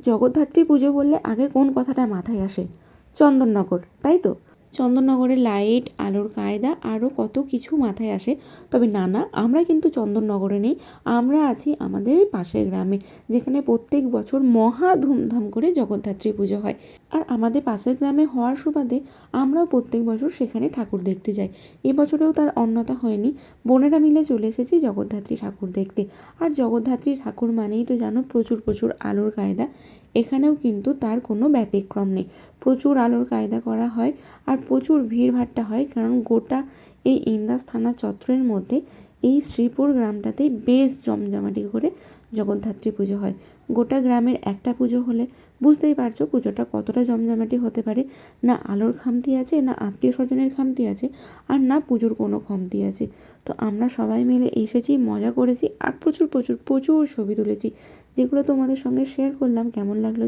জগদ্ধাত্রী পুজো বললে আগে কোন কথাটা মাথায় আসে? চন্দননগর, তাই তো? চন্দননগরের লাইট, আলোর কায়দা, আরও কত কিছু মাথায় আসে। তবে না না, আমরা কিন্তু চন্দননগরে নেই, আমরা আছি আমাদের পাশের গ্রামে, যেখানে প্রত্যেক বছর মহা ধুমধাম করে জগদ্ধাত্রী পুজো হয়। আর আমাদের পাশের গ্রামে হওয়ার সুবাদে আমরাও প্রত্যেক বছর সেখানে ঠাকুর দেখতে যাই। এবছরেও তার অন্যথা হয়নি, বোনেরা মিলে চলে এসেছি জগদ্ধাত্রী ঠাকুর দেখতে। আর জগদ্ধাত্রী ঠাকুর মানেই তো জানো প্রচুর প্রচুর আলোর কায়দা, এখানেও কিন্তু তার কোনো ব্যতিক্রম নেই। প্রচুর আলোর কায়দা করা হয় আর প্রচুর ভিড়ভাট্টা হয়, কারণ গোটা এই ইন্দাস থানা চত্বরের মধ্যে এই শ্রীপুর গ্রামটাতেই বেশ জমজমাটি করে জগদ্ধাত্রী পুজো হয়। গোটা গ্রামের একটা পুজো হলে বুঝতেই পারছো পুজোটা কতটা জমজমাটি হতে পারে। না আলোর খামতি আছে, না আত্মীয় স্বজনের খামতি আছে, আর না পুজোর কোনো খামতি আছে। তো আমরা সবাই মিলে এসেছি, মজা করেছি আর প্রচুর প্রচুর প্রচুর ছবি তুলেছি, যেগুলো তোমাদের সঙ্গে শেয়ার করলাম। কেমন লাগলো